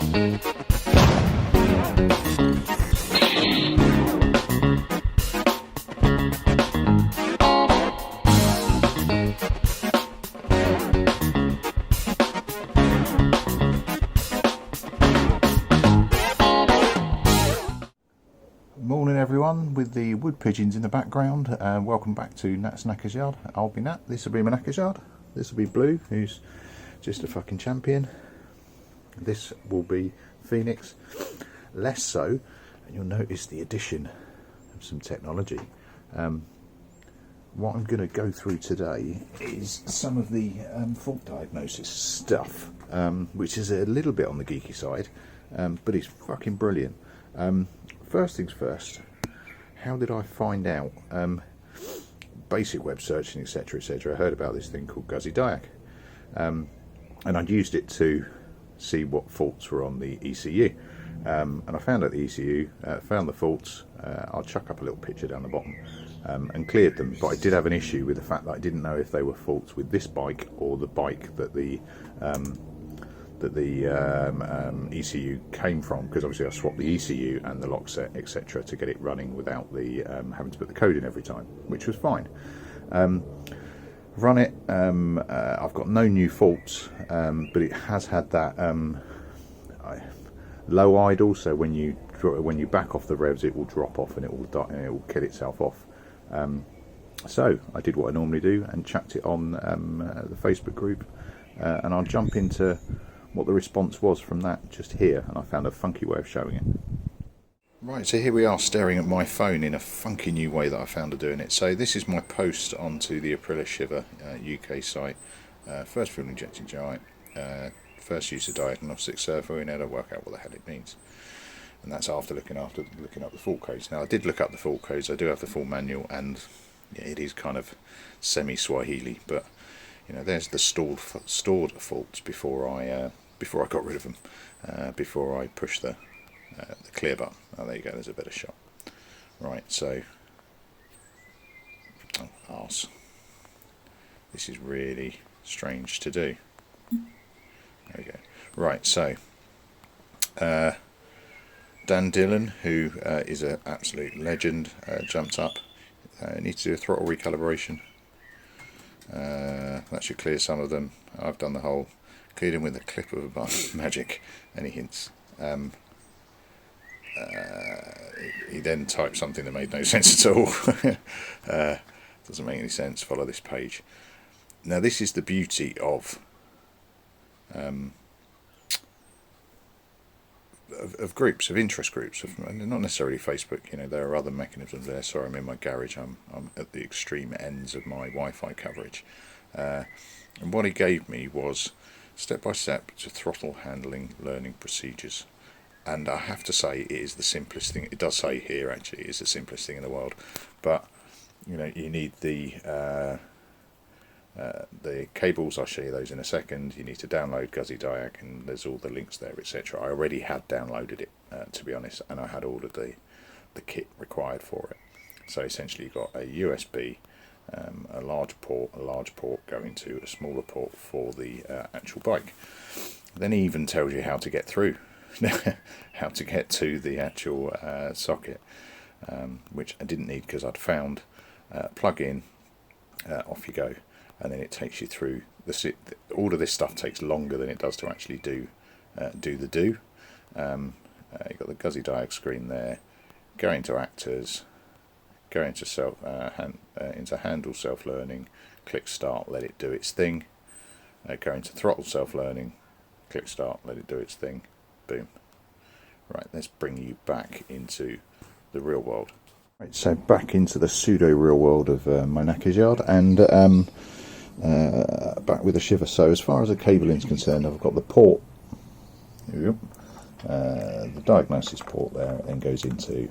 Morning everyone, with the wood pigeons in the background. Welcome back to Nat's Knackers Yard. I'll be Nat, this will be my Knackers Yard. This will be Blue, who's just a fucking champion. This will be Phoenix, less so, and you'll notice the addition of some technology. What I'm going to go through today is some of the fault diagnosis stuff, which is a little bit on the geeky side, but it's fucking brilliant. First things first, how did I find out? Basic web searching, etc, etc. I heard about this thing called Guzzi Diag, and I'd used it to see what faults were on the ECU, and I found out the ECU, found the faults. I'll chuck up a little picture down the bottom, and cleared them, but I did have an issue with the fact that I didn't know if they were faults with this bike or the bike that the ECU came from, because obviously I swapped the ECU and the lock set, etc, to get it running without the having to put the code in every time, which was fine. Run it, I've got no new faults, but it has had that low idle, so when you back off the revs it will drop off and it will kill itself off. So I did what I normally do and chucked it on the Facebook group, and I'll jump into what the response was from that just here, and I found a funky way of showing it. Right, so here we are staring at my phone in a funky new way that I found of doing it. So this is my post onto the Aprila Shiver UK site. First fuel injecting giant, first use of Diagnostics servo in it. I work out what the hell it means, and that's after looking up the fault codes. Now I did look up the fault codes. I do have the full manual, and yeah, it is kind of semi-Swahili, but you know, there's the stored faults before I got rid of them, before I pushed the clear button. Oh, there you go. There's a better shot. Right, so arse. This is really strange to do. There we go. Right, so Dan Dillon, who is an absolute legend, jumped up. Needs to do a throttle recalibration. That should clear some of them. I've done the whole, cleared them with a clip of a button. Magic. Any hints? He then typed something that made no sense at all. Doesn't make any sense. Follow this page. Now this is the beauty of groups, of interest groups, not necessarily Facebook. You know, there are other mechanisms there. Sorry, I'm in my garage. I'm at the extreme ends of my Wi-Fi coverage, and what he gave me was step-by-step to throttle handling learning procedures. And I have to say, it is the simplest thing. It does say here actually it is the simplest thing in the world, but you know, you need the cables. I'll show you those in a second. You need to download Guzzi Diag, and there's all the links there, etc. I already had downloaded it, to be honest, and I had ordered the kit required for it. So essentially you've got a USB, a large port going to a smaller port for the actual bike. Then he even tells you how to get through, how to get to the actual socket, which I didn't need because I'd found plug in, off you go. And then it takes you through all of this stuff takes longer than it does to actually do. You've got the Guzzi Diag screen there. Go into actors, go into into handle self-learning, click start, let it do its thing. Go into throttle self-learning, click start, let it do its thing. Boom. Right, let's bring you back into the real world. Right, so back into the pseudo real world of my Knackers Yard, and back with the Shiver. So as far as the cabling is concerned, I've got the port, here we go, the diagnosis port there, and goes into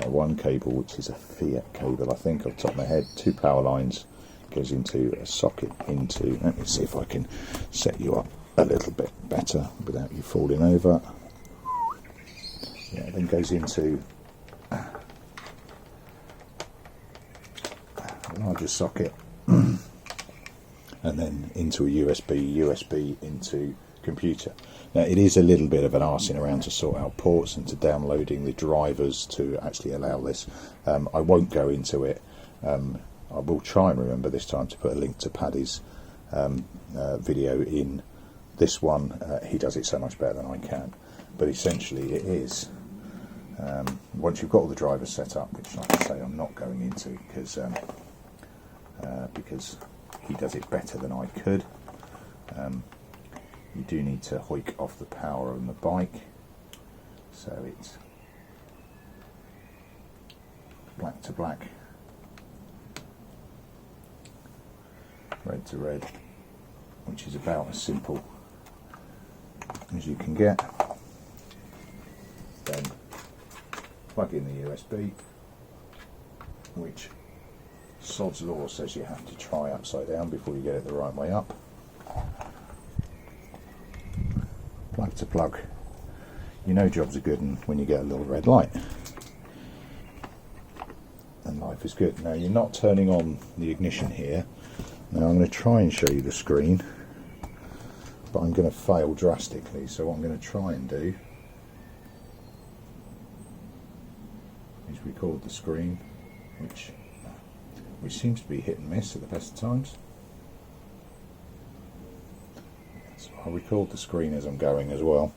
one cable, which is a Fiat cable, I think, off the top of my head. 2 power lines, goes into a socket into, let me see if I can set you up a little bit better without you falling over. Yeah, then goes into a larger socket, and then into a USB into computer. Now it is a little bit of an arsing around to sort out ports and to downloading the drivers to actually allow this. I won't go into it. I will try and remember this time to put a link to Paddy's video in this one. He does it so much better than I can. But essentially it is, once you've got all the drivers set up, which like I say I'm not going into because he does it better than I could, you do need to hoik off the power on the bike, so it's black to black, red to red, which is about as simple as you can get. Then plug in the USB, which sod's law says you have to try upside down before you get it the right way up. Plug to plug. You know jobs are good and when you get a little red light. And life is good. Now you're not turning on the ignition here. Now I'm going to try and show you the screen, but I'm going to fail drastically, so what I'm going to try and do is record the screen, which seems to be hit and miss at the best of times. So I'll record the screen as I'm going as well.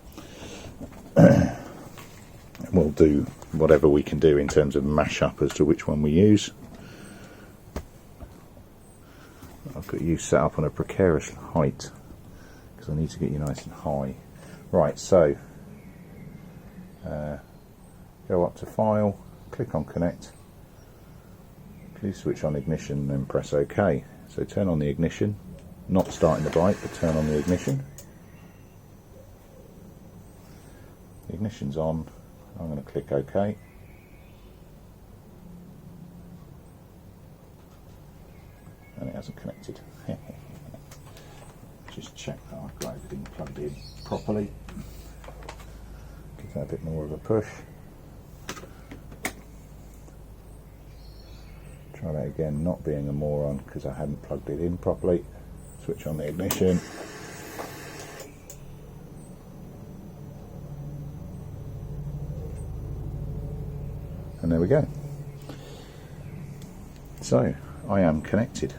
And we'll do whatever we can do in terms of mash up as to which one we use. I've got you set up on a precarious height because I need to get you nice and high. Right, so go up to File, click on Connect, please switch on ignition and press OK. So turn on the ignition, not starting the bike, but turn on the ignition. The ignition's on, I'm going to click OK. And it hasn't connected. Just check that I've got everything plugged in properly. Give that a bit more of a push. Try that again, not being a moron because I hadn't plugged it in properly. Switch on the ignition. And there we go. So, I am connected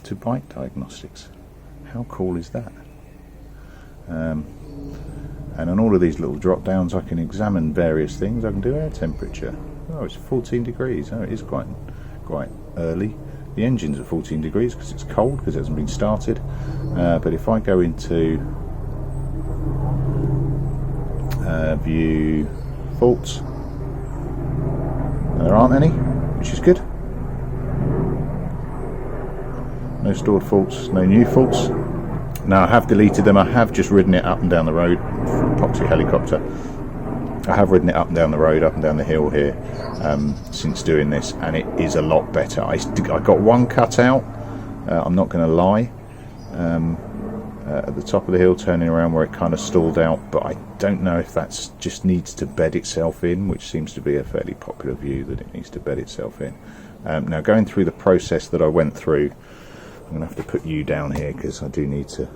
to Bike Diagnostics. How cool is that? And on all of these little drop downs I can examine various things. I can do air temperature. Oh, it's 14 degrees. Oh, it is quite early. The engine's at 14 degrees because it's cold because it hasn't been started. But if I go into view faults, there aren't any, which is good. No stored faults, no new faults. Now I have deleted them. I have just ridden it up and down the road for epoxy helicopter. I have ridden it up and down the road, up and down the hill here since doing this, and it is a lot better. I got one cut out, I'm not going to lie, at the top of the hill turning around where it kind of stalled out, but I don't know if that's just needs to bed itself in, which seems to be a fairly popular view, that it needs to bed itself in. Now going through the process that I went through, I'm going to have to put you down here because I do need to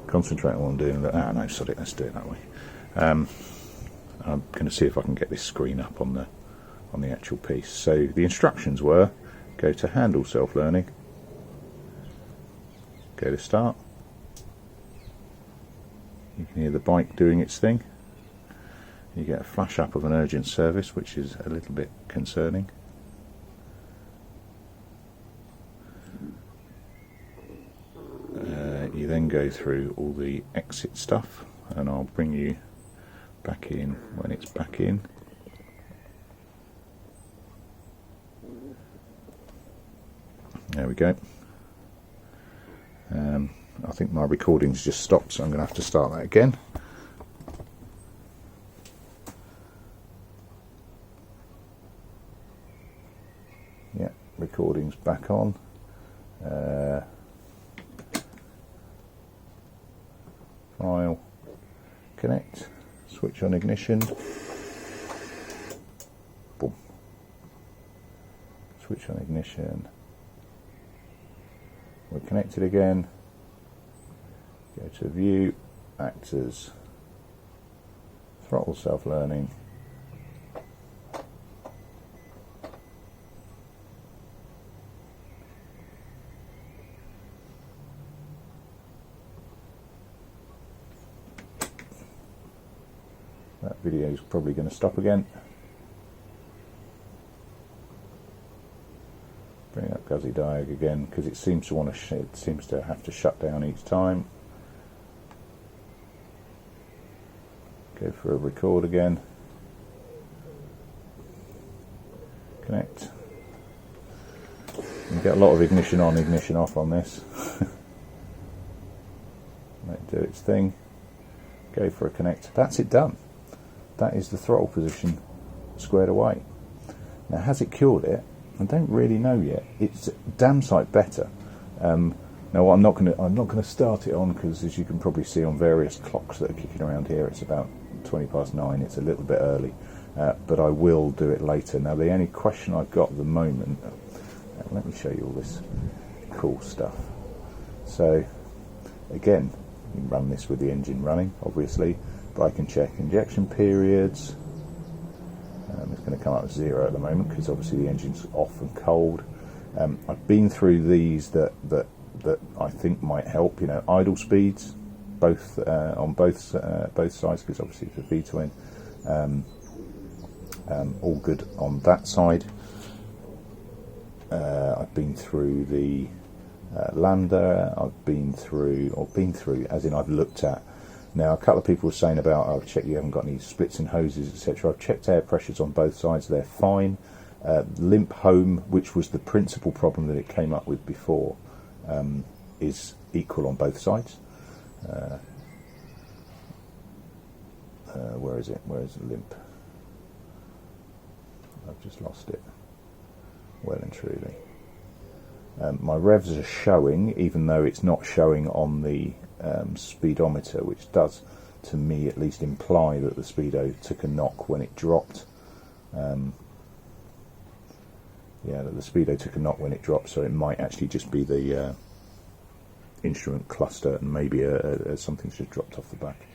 concentrate on what I'm doing. Ah, no, sorry, let's do it that way. I'm going to see if I can get this screen up on the actual piece. So the instructions were: go to Handle Self-Learning, go to Start. You can hear the bike doing its thing. You get a flash up of an urgent service, which is a little bit concerning. You then go through all the exit stuff, and I'll bring you back in when it's back in. There we go. I think my recording's just stopped, so I'm going to have to start that again. Yeah, recording's back on. File, connect, switch on ignition, boom, switch on ignition, we're connected again, go to view, acts as throttle self-learning. That video is probably going to stop again. Bring up Guzzi Diag again because it seems to want to. It seems to have to shut down each time. Go for a record again. Connect. You get a lot of ignition on, ignition off on this. Let it do its thing. Go for a connect. That's it done. That is the throttle position squared away. Now, has it cured it? I don't really know yet. It's damn sight better. Now, I'm not going to start it on because, as you can probably see on various clocks that are kicking around here, it's about 9:20. It's a little bit early, but I will do it later. Now, the only question I've got at the moment. Let me show you all this cool stuff. So, again, you can run this with the engine running, obviously. But I can check injection periods. It's going to come up as 0 at the moment because obviously the engine's off and cold. I've been through these that I think might help. You know, idle speeds, both on both sides because obviously it's a V-twin. All good on that side. I've been through the Lambda. I've been through, as in I've looked at. Now, a couple of people were saying about, I've checked you haven't got any splits in hoses, etc. I've checked air pressures on both sides, they're fine. Limp home, which was the principal problem that it came up with before, is equal on both sides. Where is it? Where is the limp? I've just lost it. Well and truly. My revs are showing, even though it's not showing on the speedometer, which does, to me at least, imply that the speedo took a knock when it dropped. Yeah, that the speedo took a knock when it dropped, so it might actually just be the instrument cluster, and maybe something's just dropped off the back.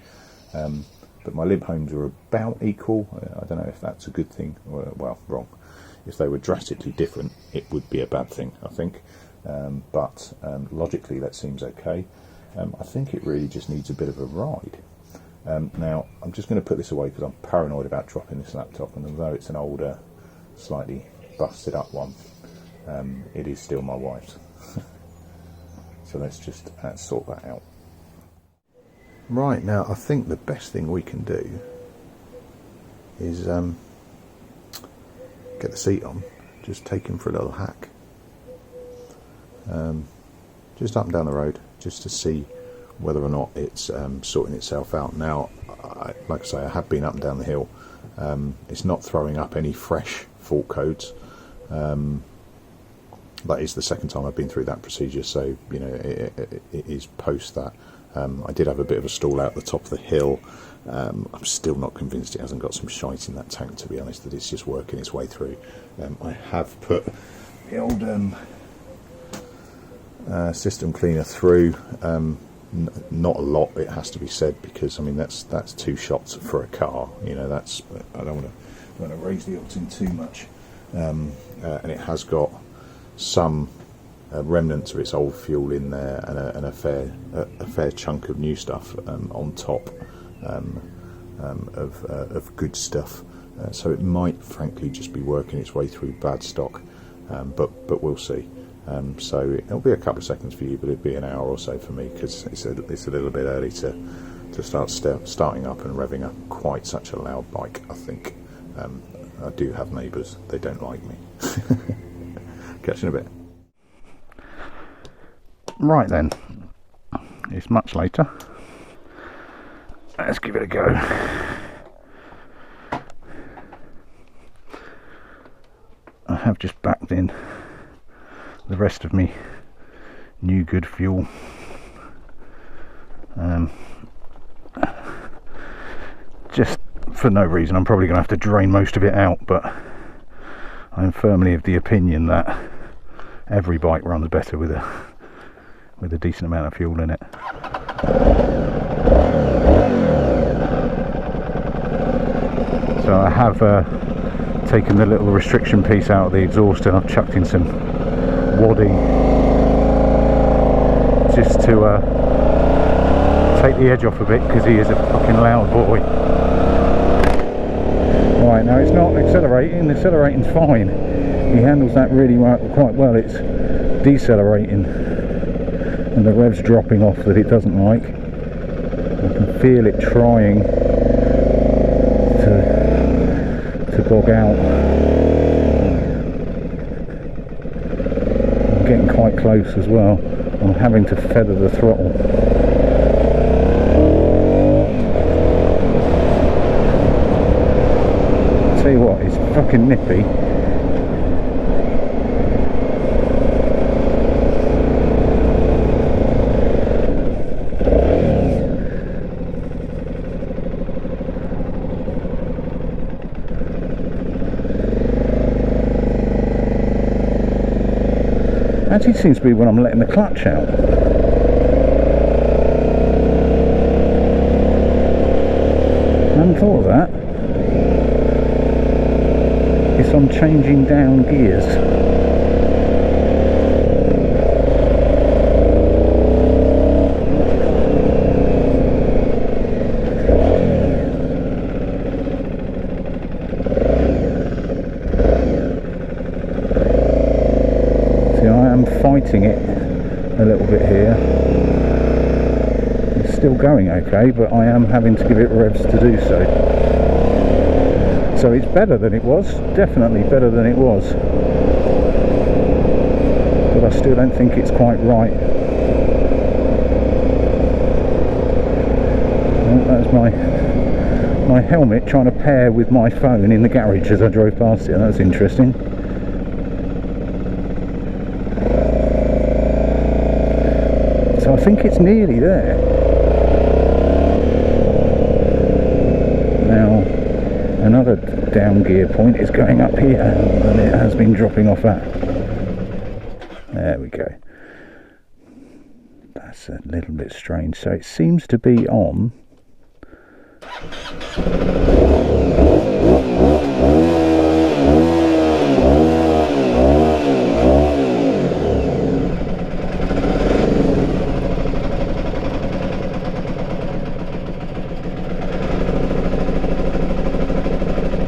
But my limp homes are about equal. I don't know if that's a good thing. Well, wrong. If they were drastically different, it would be a bad thing, I think. But logically, that seems okay. I think it really just needs a bit of a ride. Now, I'm just going to put this away because I'm paranoid about dropping this laptop, and although it's an older, slightly busted up one, it is still my wife's. So let's just sort that out. Right, now I think the best thing we can do is get the seat on, just take him for a little hack. Just up and down the road, just to see whether or not it's sorting itself out. Now, like I say, I have been up and down the hill. It's not throwing up any fresh fault codes. That is the second time I've been through that procedure, so you know it is post that. I did have a bit of a stall out the top of the hill. I'm still not convinced it hasn't got some shite in that tank, to be honest, that it's just working its way through. I have put the old system cleaner through. Not a lot, it has to be said, because I mean that's 2 shots for a car. You know, that's, I don't want to raise the octane too much. And it has got some remnants of its old fuel in there, and a fair chunk of new stuff on top of good stuff. So it might, frankly, just be working its way through bad stock, but we'll see. So it'll be a couple of seconds for you, but it'll be an hour or so for me, because it's a little bit early to start starting up and revving up quite such a loud bike, I think. I do have neighbours, they don't like me. Catch you in a bit. Right then, it's much later. Let's give it a go. I have just backed in the rest of me new good fuel. Just for no reason. I'm probably going to have to drain most of it out, but I'm firmly of the opinion that every bike runs better with a decent amount of fuel in it. have taken the little restriction piece out of the exhaust and I've chucked in some wadding just to take the edge off a bit, because he is a fucking loud boy. Right, now it's not accelerating, the accelerating's fine. He handles that really quite well. It's decelerating and the rev's dropping off that it doesn't like. I can feel it trying to bog out. I'm getting quite close as well. I'm having to feather the throttle. Tell you what, it's fucking nippy. Actually seems to be when I'm letting the clutch out. I hadn't thought of that. It's on changing down gears. Fighting it a little bit here. It's still going okay, but I am having to give it revs to do so. So it's better than it was, definitely better than it was, but I still don't think it's quite right. Well, that was my helmet trying to pair with my phone in the garage as I drove past it. That was interesting. So I think it's nearly there. Now another down gear point is going up here, and it has been dropping off that. There we go. That's a little bit strange. So it seems to be on.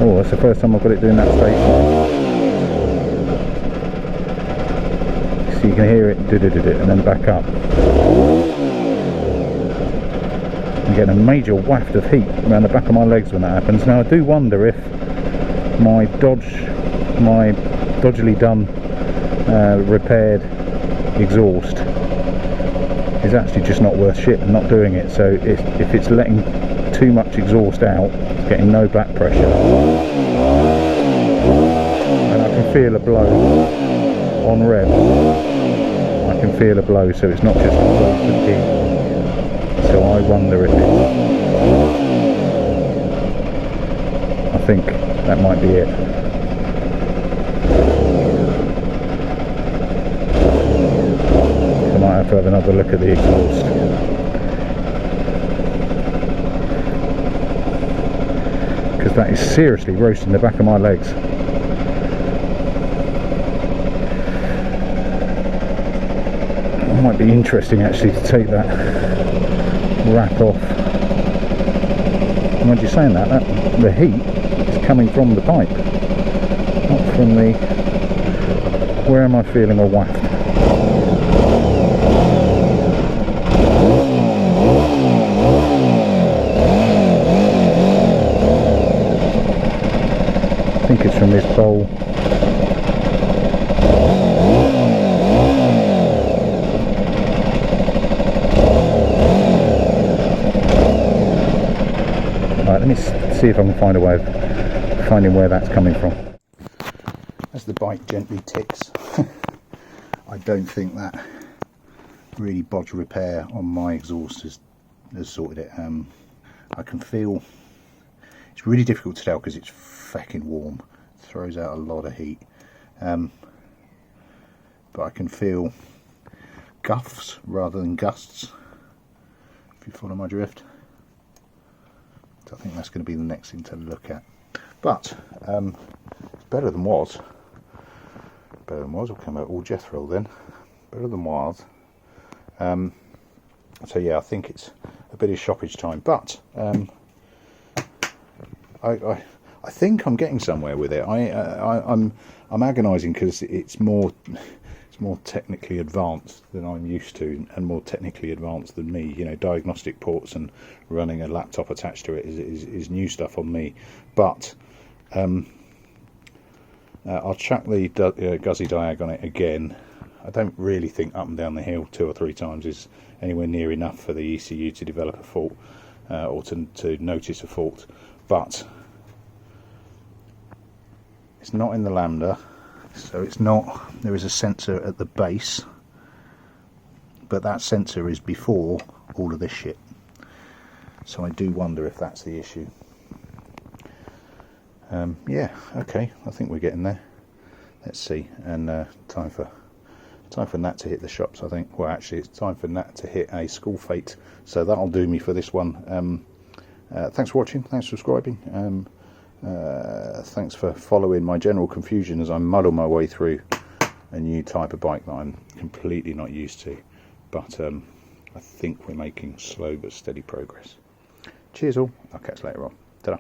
Oh, that's the first time I've got it doing that state. So you can hear it and then back up. I'm getting a major waft of heat around the back of my legs when that happens. Now I do wonder if my dodgily done repaired exhaust is actually just not worth shit and not doing it. So if it's letting too much exhaust out, it's getting no back pressure, and I can feel a blow on rev. I can feel a blow, so it's not just exhaust and heat. So I wonder if I think that might be it. I might have to have another look at the exhaust. Because that is seriously roasting the back of my legs. It might be interesting actually to take that wrap off. And when you're saying that, the heat is coming from the pipe, not from the... Where am I feeling a waft? I think it's from this bowl. Right, let me see if I can find a way of finding where that's coming from. As the bike gently ticks, I don't think that really bodge repair on my exhaust has sorted it. I can feel, it's really difficult to tell because it's fucking warm, it throws out a lot of heat, but I can feel guffs rather than gusts, if you follow my drift. So I think that's going to be the next thing to look at. But it's better than was. Better than was. I'll come out all Jethro then. Better than was. So yeah, I think it's a bit of shoppage time, but I think I'm getting somewhere with it. I'm agonising because it's more technically advanced than I'm used to, and more technically advanced than me. You know, diagnostic ports and running a laptop attached to it is new stuff on me. But I'll chuck the Guzzi diag on it again. I don't really think up and down the hill 2 or 3 times is anywhere near enough for the ECU to develop a fault or to notice a fault. But it's not in the lambda, so it's not. There is a sensor at the base, but that sensor is before all of this shit. So I do wonder if that's the issue. Yeah, okay, I think we're getting there. Let's see, and time for Nat to hit the shops, I think. Well, actually, it's time for Nat to hit a school fete, so that'll do me for this one. Thanks for watching, thanks for subscribing, thanks for following my general confusion as I muddle my way through a new type of bike that I'm completely not used to, but I think we're making slow but steady progress. Cheers all, I'll catch you later on. Ta-da.